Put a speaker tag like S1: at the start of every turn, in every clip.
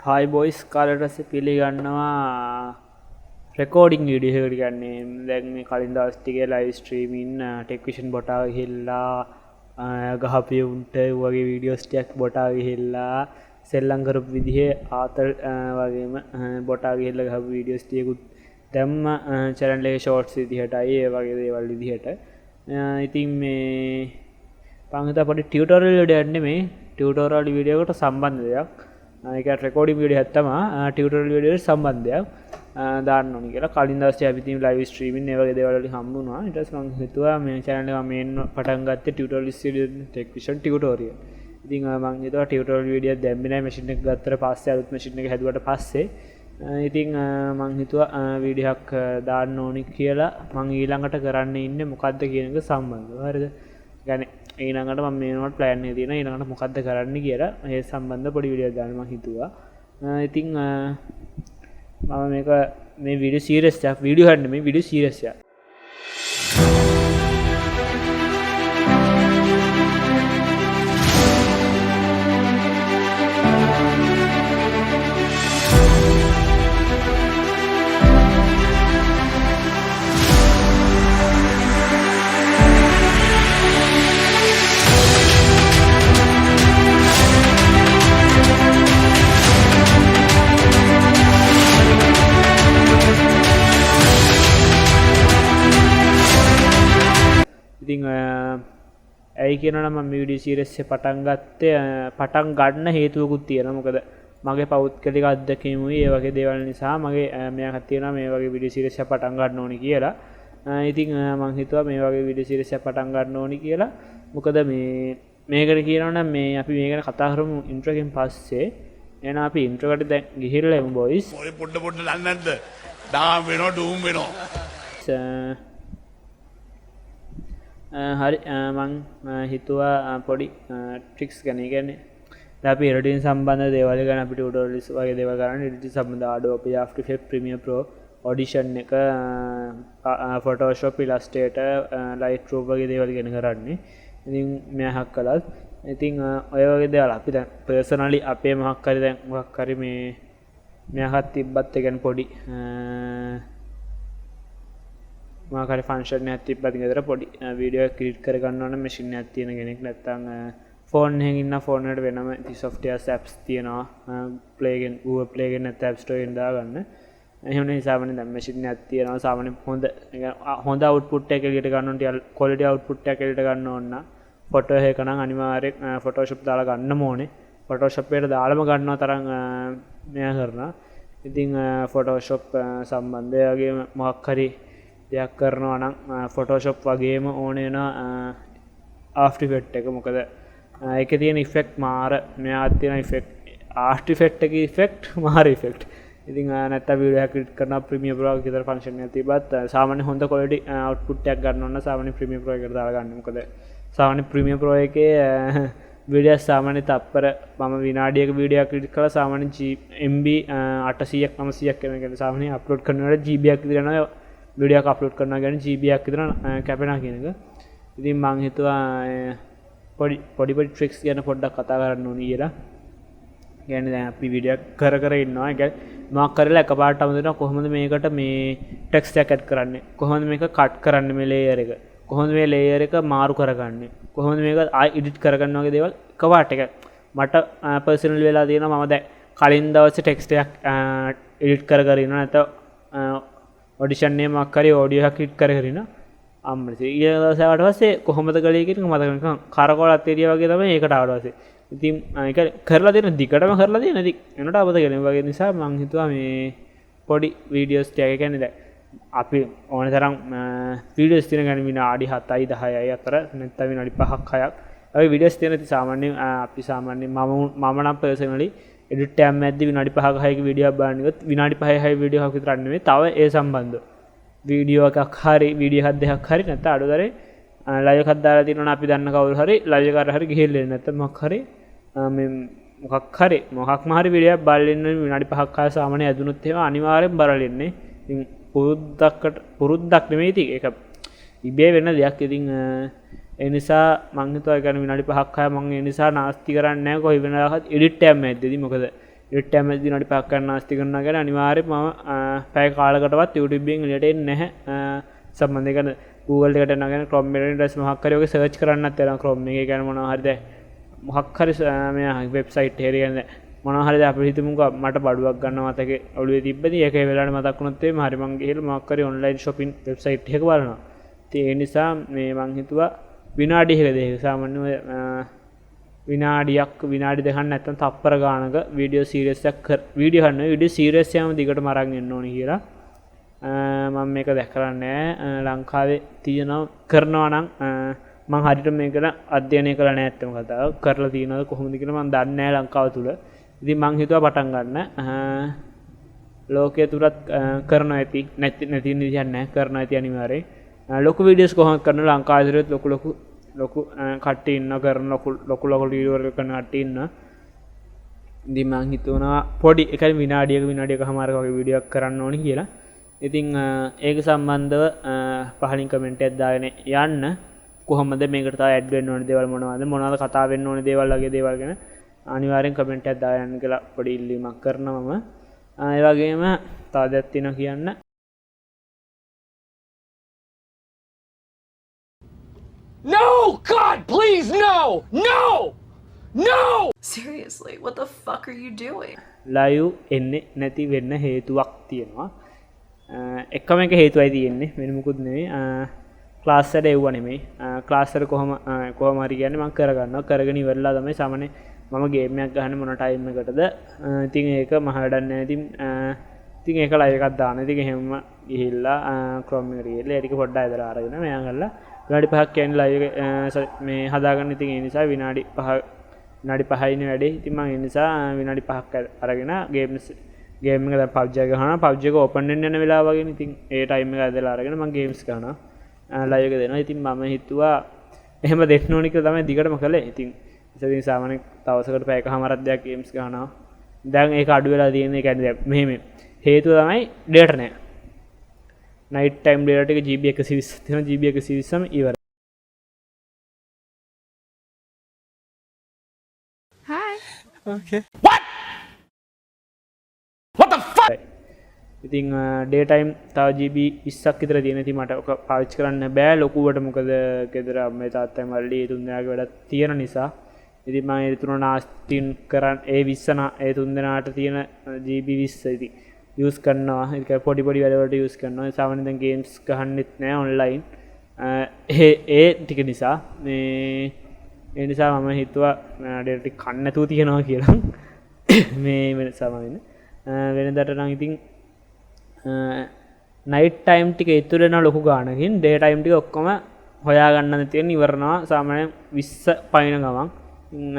S1: හයි boys කාලටස පිළිගන්නවා recording video එකට ගන්නේ දැන් මේ කලින් දවස් ටිකේ ලයිව් ස්ට්‍රීමින් ටෙක් විෂන් බොටා ගිහිල්ලා ගහපිය උන්ට වගේ වීඩියෝස් ටිකක් බොටා ගිහිල්ලා සෙල්ලම් කරපු විදිහේ ආතල් වගේම බොටා ගිහිල්ලා ගහපු වීඩියෝස් ටිකකුත් දැම්ම channel එකේ shorts විදිහටයි ඒ වගේ දේවල් විදිහට ඉතින් මේ මම හිතා පොඩි ටියුටෝරියල් වීඩියෝ නෙමෙයි ටියුටෝරියල් වීඩියෝ එකට සම්බන්ධ දෙයක් ඒක රෙකෝඩින් වීඩියෝ එකක් තමයි ටියුටෝරියල් වීඩියෝ එකට සම්බන්ධයක් දාන්න ඕනි කියලා කලින් දවසේ අපි තියෙන ලයිව් ස්ට්‍රීමින් ඒ වගේ දේවල් වලින් හම්බුණා ඊට පස්සේ මම හිතුවා මේ channel එක මේන් පටන් ගත්තේ tutorial series tech vision tutorial ඉතින් මම හිතුවා ටියුටෝරියල් වීඩියෝ දැම්මේ නැහැ මැෂින් එක ගත්තට පස්සේ අලුත් මැෂින් එක හැදුවට පස්සේ ඉතින් මම හිතුවා වීඩියෝ එකක් දාන්න ඕනි කියලා මම ඊළඟට කරන්න ඉන්නේ මොකද්ද කියන එක සම්බන්ධව හරිද يعني ඊළඟට මම මේනවට ප්ලෑන් එකේ තියෙනවා ඊළඟට මොකද්ද කරන්න කියලා ඒ සම්බන්ධ පොඩි වීඩියෝ දාන්න මම හිතුවා ඉතින් මම මේක මේ වීඩියෝ සීරීස් එකක් වීඩියෝ හරිනේ මේ වීඩියෝ සීරීස් එකක් ඉතින් ඇයි කියනවා නම් මම වීඩියෝ සීරීස් එක පටන් ගන්න හේතුවකුත් තියෙනවා මොකද මගේ පෞද්ගලික අත්දැකීමුයි ඒ වගේ දේවල් නිසා මගේ මෙයාක් තියෙනවා මේ වගේ වීඩියෝ සීරීස් එක පටන් ගන්න ඕනි කියලා ඉතින් මම හිතුවා මේ වගේ වීඩියෝ සීරීස් එක පටන් ගන්න ඕනි කියලා මොකද මේකට කියනවා නම් මේ අපි මේ ගැන කතා කරමු ඉන්ට්‍රෝ එකෙන් පස්සේ එහෙනම් අපි ඉන්ට්‍රෝ එකට දැන් ගිහිල්ලා එමු බොයිස්
S2: ඔය පොඩ දන්නේ නැද්ද ඩාම් වෙනවා ඩූම් වෙනවා
S1: හරි මං හිතුවා පොඩි ට්‍රික්ස් ගැන කියන්නේ දැන් අපි එඩිටින් සම්බන්ධ දේවල් ගැන අපි ටියුටෝරියල්ස් වගේ දේවල් කරන්නේ එඩිටින් සම්බන්ධ Adobe After Effects Premiere Pro Audition එක Photoshop Illustrator Lightroom වගේ දේවල් ගැන කරන්නේ ඉතින් මෙහක් කළත් ඉතින් ඔය වගේ දේවල් අපි දැන් පර්සනලි අපේ මොකක් හරි දැන් මොකක් හරි මේ මෙහක් තිබ්බත් ඒ කියන්නේ පොඩි මාකරි ෆන්ක්ෂන් එකක් තිබ්බත් ගෙදර පොඩි වීඩියෝ එකක් ක්‍රියේට් කර ගන්න ඕන මැෂින් එකක් තියෙන කෙනෙක් නැත්නම් ෆෝන් එකකින් ඉන්න ෆෝන් එකට වෙනම softwares apps තියෙනවා play එකෙන් Google Play එකෙන් නැත්නම් App Store එකෙන් දාගන්න එහෙම නිසා දැන් මැෂින් එකක් තියෙනවා සාමාන්‍ය හොඳ output එකක් එළියට ගන්න ඕන ටික quality output එකක් එළියට ගන්න ඕන නම් ෆොටෝ එක නම් අනිවාර්යෙන් Photoshop දාලා ගන්නම ඕනේ Photoshop එකට දාලම ගන්නවා තරම් මෙයා කරනවා ඉතින් Photoshop සම්බන්ධය වගේ මොකක් හරි දෙයක් කරනවා නම් Photoshop වගේම ඕන වෙනවා After Effects එක මොකද ඒකේ තියෙන ඉෆෙක්ට් මාර මෙයාත් තියෙන ඉෆෙක්ට් After Effects එකේ ඉෆෙක්ට් මාර ඉෆෙක්ට් ඉතින් නැත්තම් වීඩියෝ එකක් ක්‍රියේට් කරනවා Premiere Pro එකේ විතර ෆන්ක්ෂන් එකක් තිබ්බත් සාමාන්‍ය හොඳ quality output එකක් ගන්න ඕන නම් සාමාන්‍ය Premiere Pro එකට දාලා ගන්න මොකද සාමාන්‍ය Premiere Pro එකේ වීඩියෝ සාමාන්‍ය තප්පර මම විනාඩියක වීඩියෝ එකක් ක්‍රියේට් කළා සාමාන්‍ය MB 800ක් 900ක් වෙන එක සාමාන්‍ය අප්ලෝඩ් කරනකොට GB එකක් විතර යනවා වීඩියෝ එක අප්ලෝඩ් කරනවා කියන්නේ GB එකක් විතර කැපෙනවා කියන එක. ඉතින් මම හිතුවා පොඩි ට්‍රික්ස් ගැන පොඩ්ඩක් කතා කරන්න ඕනේ කියලා. කියන්නේ දැන් අපි වීඩියෝ කර ඉන්නවා. ඒ කියන්නේ මොකක් කරලා එකපාරට අමුදෙනවා කොහොමද මේකට මේ ටෙක්ස්ට් එක ඇඩ් කරන්නේ? කොහොමද මේක කට් කරන්නේ මේ ලේයර් එක? කොහොමද මේ ලේයර් එක මාරු කරගන්නේ? කොහොමද මේක ආයි එඩිට් කරගන්න වගේ දේවල් එකපාරට එක මට පර්සනල් වෙලා තියෙනවා මම දැන් කලින් දවසේ ටෙක්ස්ට් එකක් එඩිට් කර ඉන්නවා නැත්නම් ඔඩිෂන් එකක් කරේ ඔඩියෝ එකක් ක්ලික් කරගෙන අම්මලි ඊළඟ දවසේ ආවට පස්සේ කොහොමද ගලේ කියන එක මතක නිකන් කරකවලත් එරියා වගේ තමයි ඒකට ආවට පස්සේ ඉතින් ඒක කරලා තියෙන දිගටම කරලා තියෙන ඉතින් එනට අවද ගලේ වගේ නිසා මම හිතුවා මේ පොඩි වීඩියෝස් ටික කියන්නේ දැන් අපි ඕන තරම් වීඩියෝස් තියෙන ගන්න විනාඩි 7යි 10යි අතර නැත්නම් විනාඩි 5ක් 6ක් අපි වීඩියෝස් තියෙන සාමාන්‍යයෙන් අපි සාමාන්‍යයෙන් මම නම් පර්සනලි එඩිට් ටයිම් මැද්දේ විනාඩි 5ක 6ක වීඩියෝ එකක් බලන්න ගියොත් විනාඩි 5යි 6 වීඩියෝ එකක් විතර නෙමෙයි තව ඒ සම්බන්ධව වීඩියෝ එකක් හරි වීඩියෝ එකක් දෙකක් හරි නැත්නම් අඩුතරේ ලයිව් එකක් දාලා තියෙනවා අපි දන්න කවුරු හරි ලයිව් එකට හරි ගිහිල්ලා නැත්නම් මොකක් හරි මේ මොකක්ම හරි වීඩියෝ එකක් බලලා ඉන්න විනාඩි 5ක් 6 සාමාන්‍ය ඇදුනොත් එහෙම අනිවාර්යෙන් බලලා ඉන්නේ ඉතින් පුරුද්දක් නෙමෙයි ඉතින් ඒක ඉබේ වෙන දෙයක් ඉතින් ඒ නිසා මං හිතුවා ඒ කියන්නේ විනාඩි 5ක් 6 මං ඒ නිසා නාස්ති කරන්නේ නැහැ කොයි වෙලාවකත් එඩිට් ටයිම් එකේදී මොකද එඩිට් ටයිම් එකදී විනාඩි 5ක් ගන්න ආස්ති කරනවා කියන්නේ අනිවාර්යයෙන්ම මම පැය කාලකටවත් YouTube එකෙන් එළියට එන්නේ නැහැ. සම්බන්ධ කරන Google එකට යනවා කියන්නේ Chrome එකෙන් ඊට පස්සේ මොකක් හරි ඔගේ සර්ච් කරන්නත් වෙනවා Chrome එකේ කියන්නේ මොනවා හරි දැන් මොකක් හරි මේ වෙබ්සයිට් එකේ කියන්නේ මොනවා හරි දැන් අපි හිතමුකෝ මට බඩුවක් ගන්න මතකේ ඔළුවේ තිබ්බදී ඒක ඒ වෙලාවට මතක් වුණොත් එimhe හරි මං ගිහලා මොකක් හරි ඔන්ලයින් shopping වෙබ්සයිට් එකක බලනවා. ඉතින් ඒ නිසා මේ මං හිතුවා විනාඩියක දෙක සාමාන්‍යයෙන් විනාඩියක් විනාඩි දෙකක් නැත්නම් තප්පර ගානක වීඩියෝ සීරීස් එකක් වීඩියෝ ගන්න වීඩියෝ සීරීස් එකම දිගටම අරන් එන්න ඕනි කියලා මම මේක දැක්කලා නැහැ ලංකාවේ තියෙනවා කරනවා නම් මම හරියට මේකට අධ්‍යයනය කළා නැහැ ඇත්තම කතාව කරලා තියෙනවද කොහොමද කියලා මම දන්නේ නැහැ ලංකාව තුල. ඉතින් මං හිතුවා පටන් ගන්න ලෝකයේ තුරත් කරනවා ඇති නැති විදිහක් නැහැ කරනවා ඇති අනිවාර්යයෙන්. ලොකු වීඩියෝස් කොහොමද කරන ලංකාවේ තුරත් ලොකු කට්ටිය ඉන්න කරන ලොකු වීඩියෝ වල කරන කට්ටිය ඉන්න. ඉතින් මං හිතුණා පොඩි එකයි විනාඩියකමාරක වගේ වීඩියෝ එකක් කරන්න ඕනි කියලා. ඉතින් ඒක සම්බන්ධව පහලින් කමෙන්ට් එකක් දාගෙන යන්න කොහොමද මේකට තව ඇඩ් වෙන්න ඕන දේවල් මොනවද කතා වෙන්න ඕන දේවල් වගේ දේවල් ගැන අනිවාර්යෙන් කමෙන්ට් එකක් දාගෙන යන්න කියලා පොඩි ඉල්ලීමක් කරනවා මම. ඒ වගේම තව දෙයක් තියෙනවා කියන්න.
S3: No! God, please, no! No! No!
S4: Seriously, what the fuck are you doing?
S1: Live එන්නේ නැති වෙන්න හේතුවක් තියෙනවා. එකම එක හේතුවයි තියෙන්නේ වෙන මොකුත් නෙවෙයි. ක්ලාස් එකට එවුවා නෙමෙයි. ක්ලාස් එකට කොහොම හරි කියන්නේ මම කරගන්නවා. කරගෙන ඉවරලා තමයි සාමාන්‍ය මම ගේම් එකක් ගහන්නේ මොන ටයිම් එකකටද. ඉතින් ඒක මහ වැඩක් නැහැ. ඉතින් ඒක ලයිව් එකක් දාන්න. ඉතින් එහෙම ගිහිල්ලා Chrome එකට ගිහලා ඒ ටික පොඩ්ඩක් ඇදලා අරගෙන මෙයා ගල්ලා විනාඩි 5ක් කියන්නේ ලයිව් එක මේ හදාගන්න. ඉතින් ඒ නිසා විනාඩි 5යි නේ වැඩේ. ඉතින් මම ඒ නිසා විනාඩි 5ක් අරගෙන ගේම් එක දැන් PUBG එක ගහනවා. PUBG එක ඕපන් වෙන්න යන වෙලාව වගේනේ. ඉතින් ඒ ටයිම් එක ඇදලා අරගෙන මම ගේම්ස් ගහනවා. ලයිව් එක දෙනවා. ඉතින් මම හිතුවා එහෙම දෙන්න ඕනි කියලා තමයි දිගටම කළේ. ඉතින් ඉතින් සාමාන්‍ය තවසකට පැයකමාරක් දෙයක් ගේම්ස් ගහනවා. දැන් ඒක අඩු වෙලා තියෙන්නේ. ඒ කියන්නේ මෙහෙම හේතුව තමයි ඩේටා නැහැ. නයිට් ටයිම් ඩේටා එක GB 120 තියෙනවා. GB 120ම ඉවරයි.
S4: Hi.
S3: Okay. What? What the fuck?
S1: ඉතින් ඩේ ටයිම් තව GB 20ක් විතර තියෙන. ඉතින් මට ඔක පාවිච්චි කරන්න බෑ ලොකුවට. මොකද ගෙදර අම්මේ තාත්තයි මල්ලි ඒ තුන් දෙනාගේ වැඩක් තියෙන නිසා. ඉතින් මම ඒ තුන නාස්තින් කරන් ඒ 20 ඒ තුන් දෙනාට තියෙන GB 20 ඉතින් යූස් කරනවා. ඒක පොඩි වැඩ වලට යූස් කරනවා. සාමාන්‍යයෙන් දැන් ගේම්ස් ගහන්නෙත් නෑ ඔන්ලයින්. ඒ ටික නිසා මේ ඒ නිසා මම හිතුවා ඩේටා ටික කන්න නැතුව තියනවා කියලා. මේ වෙන සාමාන්‍යයෙන් වෙනදට නම් ඉතින් නයිට් ටයිම් ටික ඉතුරු වෙන ලොකු ගානකින් ඩේ ටයිම් ටික ඔක්කොම හොයාගන්න තියෙන ඉවරනවා සාමාන්‍යයෙන් 20 පයින් ගමන්.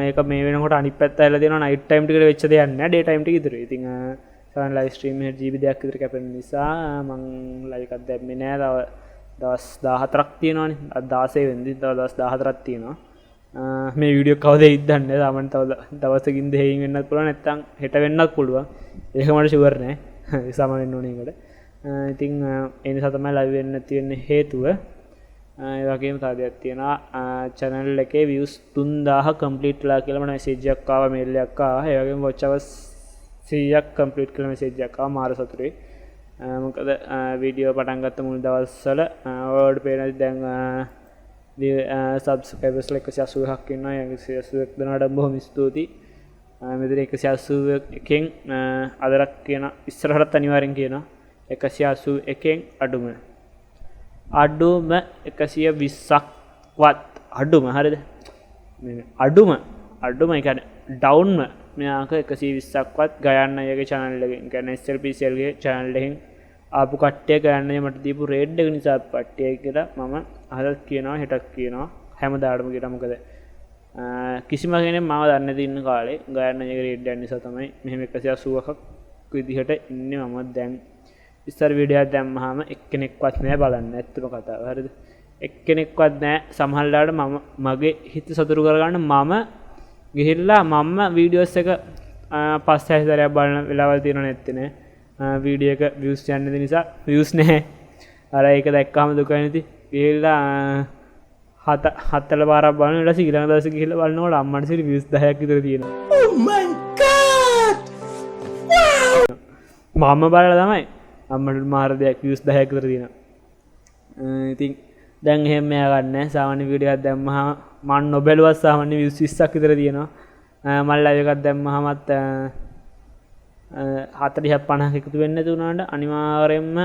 S1: ඒක මේ වෙනකොට අනිත් පැත්ත ඇවිල්ලා තියෙනවා නයිට් ටයිම් ටිකට වෙච්ච දෙයක් නෑ ඩේ ටයිම් ටික ඉතුරුයි. ඉතින් සාමාන්‍ය ලයිව් ස්ට්‍රීම් එකේ GB දෙකක් විතර කැපෙන නිසා මම ලයිව් එකක් දැම්මේ නෑ. තව දවස් 14ක් තියෙනවානේ. අද 16 වෙනිදා තව දවස් 14ක් තියෙනවා. මේ වීඩියෝ කවද එයිද දන්නේ නැහැ. සාමාන්‍ය තව දවසකින් දෙකකින් වෙන්නත් පුළුවන් නැත්නම් හෙට වෙන්නත් පුළුවන්. ඒක මට ෂුවර් නෑ. සාමාන්‍ය වෙන්න ඕනේ ඒකට. ඉතින් ඒ නිසා තමයි ලයිව් වෙන්න තියෙන හේතුව. ඒ වගේම තව දෙයක් තියෙනවා. channel එකේ views 3000 complete වෙලා කියලා මට message එකක් ආවා, mail එකක් ආවා. ඒ වගේම watch hours 100ක් complete කියලා message එකක් ආවා. මාර සතුටුයි. මොකද වීඩියෝ පටන් ගත්ත මුල් දවස්වල වර්ඩ් පේනදි දැන් subscribers 181ක් ඉන්නවා. 181 දෙනාට බොහොම ස්තුතියි. මෙතන 181කින් අදරක් කියන ඉස්සරහට අනිවාර්යෙන් කියනවා 181කින් අඩුම 120ක්වත් අඩුම හරිද මේ අඩුම ඒ කියන්නේ ඩවුන්ම මෙයාක 120ක්වත් ගයන්න යගේ channel එකෙන් කියන්නේ SLPCL ගේ channel එකෙන් ආපු කට්ටිය ගයන්න මට දීපු රේට් එක නිසා කට්ටිය කියලා මම අහලත් කියනවා හෙටක් කියනවා හැමදාටම කියනවා මොකද කිසිම කෙනෙක් මාව දන්නේ නැති ඉන්න කාලේ ගයන්න යගේ රේට් එක නිසා තමයි මෙහෙම 180ක් විදිහට ඉන්නේ මම දැන් ඉස්සර වීඩියෝ එකක් දැම්මහම එක්කෙනෙක්වත් නෑ බලන්න ඇත්තම කතාව හරිද එක්කෙනෙක්වත් නෑ සමහරවිට මම මගේ හිත සතුටු කරගන්න මම ගිහිල්ලා මම වීඩියෝස් එක 5-6 සැරයක් බලන වෙලාවල් තියෙනව නැත්තේ නෑ වීඩියෝ එක views යන්නේ නැති නිසා views නැහැ අර ඒක දැක්කම දුක නැති ගිහිල්ලා හතල පාරක් බලන ඊට පස්සේ ඊළඟ දවසේ ගිහිල්ලා බලනකොට අම්මට සිරි views 10ක් විතර තියෙනවා
S3: Oh my god!
S1: මම බලලා තමයි අම්මට මාර දෙයක් views 10ක් විතර තියෙනවා. ඉතින් දැන් එහෙම මෙයා ගන්න සාමාන්‍ය වීඩියෝ එකක් දැම්මහම මම නොබැලුවත් සාමාන්‍ය views 20ක් විතර තියෙනවා. මම ලයිව් එකක් දැම්මහමත් 40ක් 50ක් එකතු වෙන්නේ නැති වුණාට අනිවාර්යයෙන්ම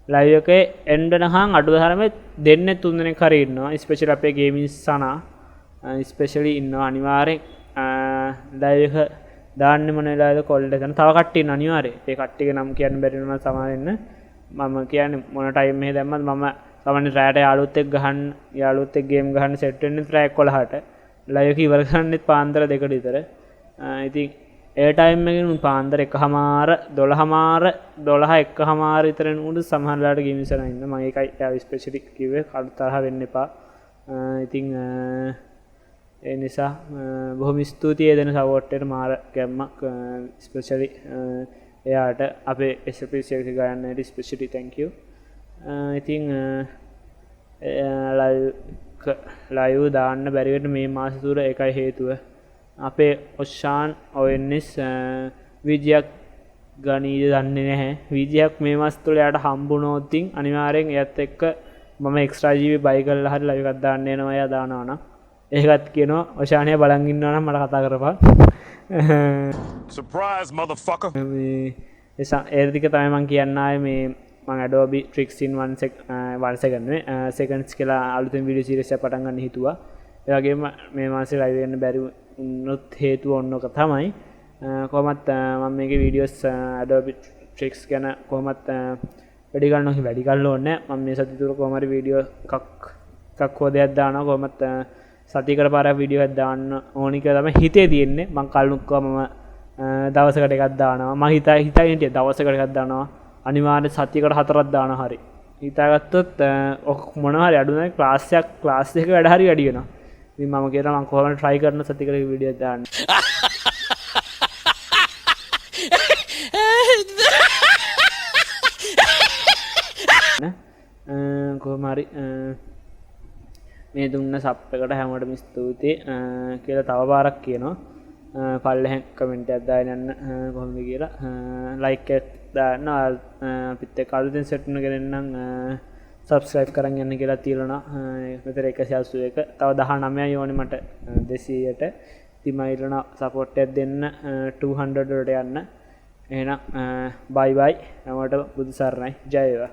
S1: ලයිව් එකේ එන්ඩ් වෙනකන් අඩු තරමේ දෙන්නේ 3 දෙනෙක් හරි ඉන්නවා. ස්පෙෂලි අපේ ගේමින් සනා ස්පෙෂලි ඉන්නවා අනිවාර්යෙන් ලයිව් එක දාන්න මොන වෙලාවද කොල් එක කරන තව කට්ටිය ඉන්න අනිවාර්යයෙන්. ඒ කට්ටියගේ නම් කියන්න බැරි වුණා සමහර වෙන්න. මම කියන්නේ මොන ටයිම් එකේ දැම්මත් මම සාමාන්‍ය රැයට යාළුවොත් එක්ක ගේම් ගහන්න සෙට් වෙන්නේ රැ 11ට. ලයිව් එක ඉවර කරන්නෙත් පාන්දර 2ට විතර. ඉතින් ඒ ටයිම් එකේ උන් පාන්දර 1:00 12:00 විතර නුඹ සමහරලාට ගේම් ඉස්සරහ ඉන්න. මම ඒකයි යාව ස්පෙෂලි කිව්වේ කඩ තරහ වෙන්න එපා. ඉතින් ඒ නිසා බොහොම ස්තුතියි දෙන සපෝට් එකට මාර ගැම්මක් ස්පෙෂලි එයාට අපේ SPC එක ගන්නට ස්පෙෂලි thank you. ඉතින් ලයිව් දාන්න බැරිවට මේ මාස තුර ඒකයි හේතුව. අපේ ඔෂාන් ONS විජයක් ගනීද දන්නේ නැහැ. විජයක් මේ මාස තුල යාට හම්බුනොත් අනිවාර්යෙන් එයත් එක්ක මම එක්ස්ට්‍රා GB බයි කරලා හරි ලයිව් එකක් දාන්න එනවා. එයා දානවා නම් ඒකත් කියනවා ඔෂානිය බලන් ඉන්නවා නම් මට කතා කරපන්.
S2: Surprise, motherfucker.
S1: ඒ ටික තමයි මම කියන්න ආයේ මේ මම Adobe Tricks in 1 second නේ seconds කියලා අලුතෙන් වීඩියෝ සීරීස් එකක් පටන් ගන්න හිතුවා. ඒ වගේම මේ මාසේ ලයිව් වෙන්න බැරි වුණොත් හේතුව ඔන්නක තමයි. කොහොමත් මම මේකේ වීඩියෝස් Adobe Tricks ගැන කොහොමත් වැඩි ගන්න ඕනේ. මම මේ සතිය තුර කොහොම හරි වීඩියෝ එකක් හෝ දෙයක් දානවා. කොහොමත් සතියකට පාරක් වීඩියෝ එකක් දාන්න ඕනි කියලා තමයි හිතේ තියෙන්නේ. මම කල්නුක්කව මම දවසකට එකක් දානවා. මම හිතයි හිටියේ දවසකට එකක් දානවා. අනිවාර්ය සතියකට 4ක් දානවා හරි. හිතාගත්තොත් මොනවා හරි අඩු නැහැ ක්ලාස් එකක වැඩ හරි වැඩි වෙනවා. ඉතින් මම කියනවා මම කොහොමද try කරන සතියකට වීඩියෝ එකක් දාන්න. කොහොම හරි මේ දුන්න සබ් එකට හැමෝටම ස්තුතියි කියලා තව පාරක් කියනවා. පල්ලෙහෙන් කමෙන්ට් එකක් දාගෙන යන්න කොහොමද කියලා ලයික් එකක් දාන්න අපිත් එක්ක අලුතෙන් සෙට් වෙන කෙනෙක් නම් සබ්ස්ක්‍රයිබ් කරන් යන්න කියලා තියලා මෙතන 181 තව 19යි ඕනේ මට 200ට ඉතින් මම ඉල්ලන සපෝට් එකක් දෙන්න 200 වලට යන්න එහෙනම් බයි බයි හැමෝටම බුදු සරණයි ජය වේවා.